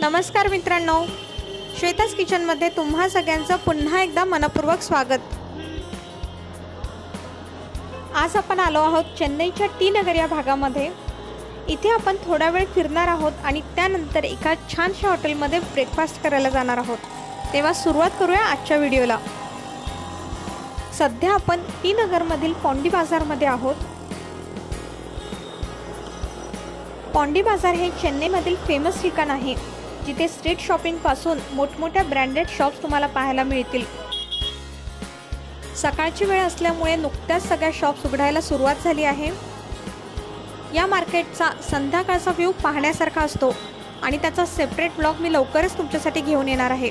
नमस्कार मित्रांनो, श्वेताज किचनमध्ये तुम्हा सगळ्यांचं पुन्हा एकदा मनपूर्वक स्वागत। आज आपण आलो आहोत चेन्नईच्या टी नगर या भागामध्ये। इथे आपण थोडा वेळ फिरणार आहोत आणि त्यानंतर एका छानशा हॉटेलमध्ये ब्रेकफास्ट करायला जाणार आहोत। तेव्हा सुरुवात करूया आजच्या व्हिडिओला। सध्या आपण टी नगरमधील पौंडी बाजारमध्ये आहोत। पौंडी बाजार हे चेन्नईमधील फेमस ठिकाण आहे, जिथे स्ट्रीट शॉपिंग पासून मोठमोठ्या ब्रँडेड शॉप्स तुम्हाला पाहायला मिळतील। सकाळची वेळ असल्यामुळे नुकत्याच सगळ्या शॉप्स उघडायला सुरुवात झाली आहे। या मार्केटचा संध्याकाळचा व्ह्यू पाहण्यासारखा असतो आणि त्याचा सेपरेट ब्लॉग मी लवकरच तुमच्यासाठी घेऊन येणार आहे।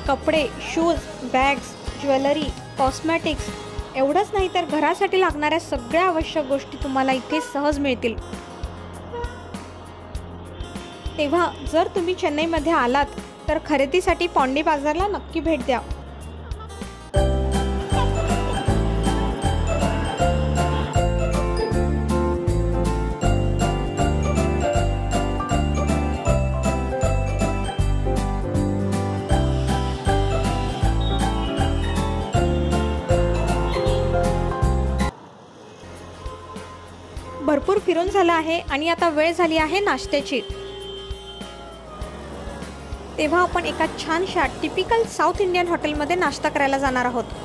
कपडे, शूज, बॅग्स, ज्वेलरी, कॉस्मेटिक्स एवढंच नाही तर घरासाठी लागणाऱ्या सगळ्या आवश्यक गोष्टी तुम्हाला इथे सहज मिळतील। तेव्हा जर तुम्ही चेन्नईमध्ये आलात तर खरेदीसाठी पौंडी बाजारला नक्की भेट द्या। भरपूर फिरून झालं आहे आणि आता वेळ झाली आहे नाश्त्याची। तेव्हा आपण एका छानशा टिपिकल साऊथ इंडियन हॉटेलमध्ये नाश्ता करायला जाणार आहोत।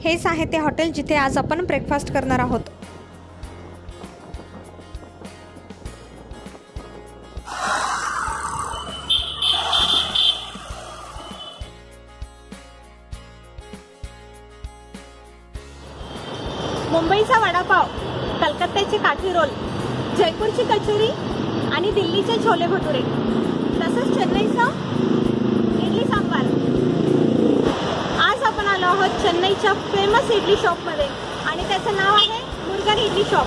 हेच आहे ते हॉटेल जिथे आज आपण ब्रेकफास्ट करणार आहोत। मुंबईचा वडापाव, कलकत्त्याचे काठी रोल, जयपूरची कचोरी आणि दिल्लीचे छोले भटुरे, तसंच चेन्नईचा इडली सांबार। आज आपण आलो आहोत चेन्नईच्या फेमस इडली शॉपमध्ये आणि त्याचं नाव आहे मुर्गन इडली शॉप।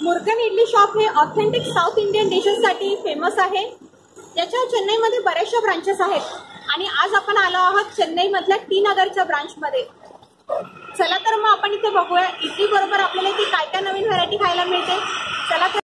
मुर्गन इडली शॉप हे ऑथेंटिक साऊथ इंडियन डिशेससाठी फेमस आहे। याच्या चेन्नईमध्ये बऱ्याचशा ब्रांचेस आहेत आणि आज आपण आलो आहोत चेन्नईमधल्या टी नगरच्या ब्रांचमध्ये। चला तर मग आपण इथे बघूया इडली बरोबर आपल्याला इथे काय काय नवीन व्हरायटी खायला मिळते। चला तर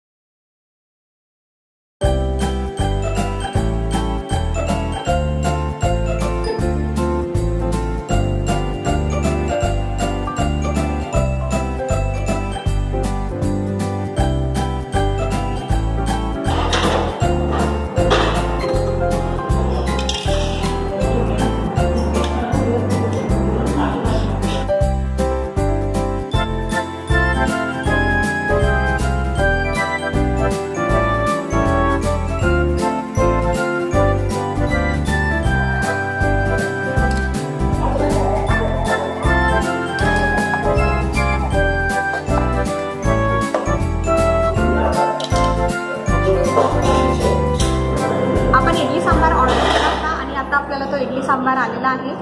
आपल्याला तो इडली सांबार आलेला आहे।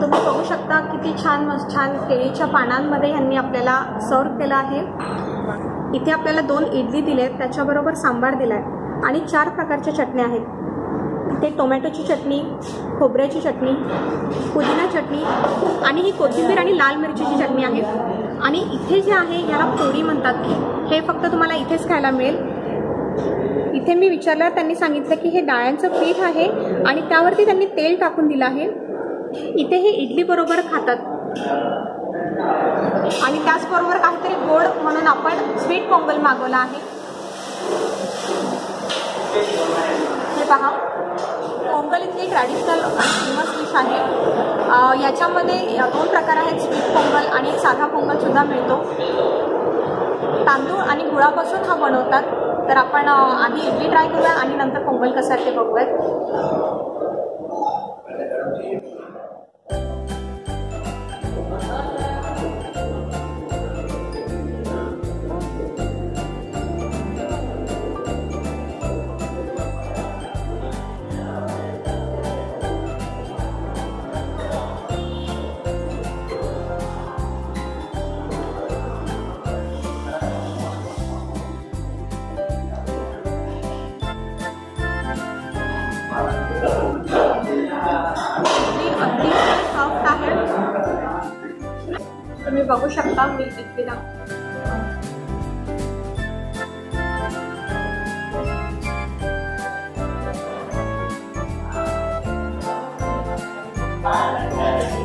तुम्ही बघू शकता किती छान केळीच्या पानांमध्ये यांनी आपल्याला सर्व केला आहे। इथे आपल्याला 2 इडली दिलेत, त्याच्याबरोबर सांबार दिलाय आणि 4 प्रकारच्या चटण्या आहेत। इथे टोमॅटोची चटणी, खोबऱ्याची चटणी, पुदिना चटणी आणि ही कोथिंबीर आणि लाल मिरचीची चटणी आहे। आणि इथे जे आहे याला पोळी म्हणतात, हे फक्त तुम्हाला इथेच खायला मिळेल। इथे मी विचारलं, त्यांनी सांगितलं की हे डाळ्यांचं पीठ आहे आणि त्यावरती त्यांनी तेल टाकून दिलं आहे। इथे हे इडली बरोबर खातात आणि त्याचबरोबर काहीतरी गोड म्हणून आपण स्वीट पोंगल मागवला आहे। हे पहा, पोंगल इथली ट्रॅडिशनल फेमस डिश आहे। याच्यामध्ये 2 प्रकार आहेत, स्वीट पोंगल आणि एक साधा पोंगल सुद्धा मिळतो। तांदूळ आणि गुळापासून हा बनवतात। तर आपण आधी इडली ट्राय करूया आणि नंतर पोंगल कसं आहे ते बघूयात। बघू शकता मी इडलीला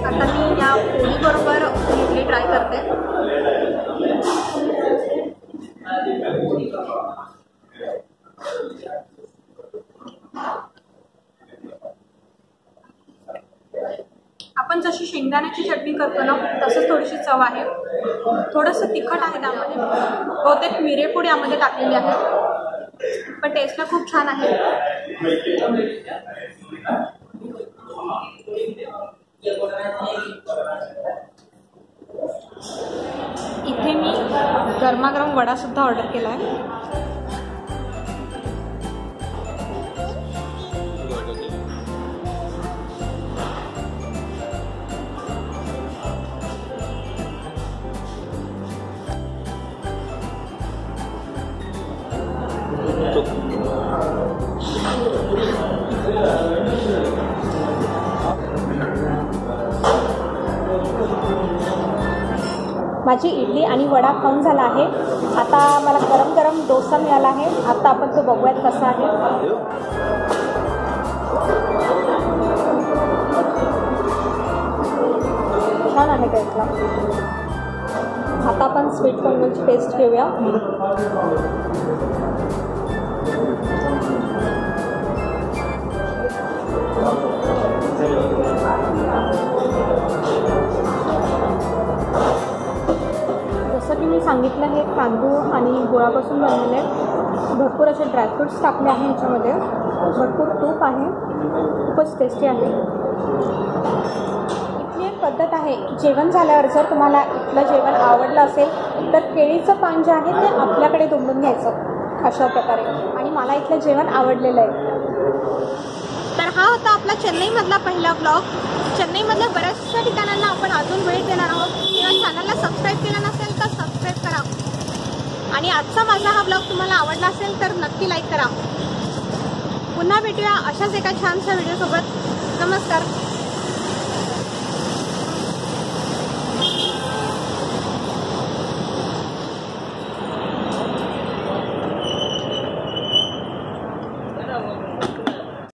आता मी या पोळी बरोबर इडली ट्राय करते। आपण जशी शेंगदाण्याची चटणी करतो ना तसंच थोडीशी चव आहे, थोडंसं तिखट आहे त्यामध्ये, बहुतेक मिरेपूड यामध्ये टाकलेली आहे, पण टेस्टला खूप छान आहे। इथे मी गरमागरम वडा सुद्धा ऑर्डर केला आहे। माझी इडली आणि वडा खाऊन झाला आहे। आता मला गरम गरम डोसा मिळाला आहे। आता आपण तो बघूयात कसा आहे। छान आहे टेस्टला। आता आपण स्वीट पोंगलची टेस्ट घेऊया। जसं की मी सांगितलं हे तांदूळ आणि गुळापासून बनलेले, भरपूर असे ड्रायफ्रूट्स टाकले आहे ह्याच्यामध्ये, भरपूर तूप आहे, खूपच टेस्टी आहे। इथली एक पद्धत आहे, जेवण झाल्यावर जर तुम्हाला इथलं जेवण आवडलं असेल तर केळीचं पान जे आहे ते आपल्याकडे दुमडून घ्यायचं अशा प्रकारे, आणि मला इथलं जेवण आवडलेलं आहे। तर हा होता आपला चेन्नईमधला पहिला ब्लॉग। चेन्नईमधल्या बऱ्याचशा ठिकाणांना आपण अजून भेट देणार आहोत, किंवा चॅनलला सबस्क्राईब केलं नसेल तर सबस्क्राईब करा, आणि आजचा माझा हा ब्लॉग तुम्हाला आवडला असेल तर नक्की लाईक करा। पुन्हा भेटूया अशाच एका छानशा व्हिडिओसोबत। नमस्कार।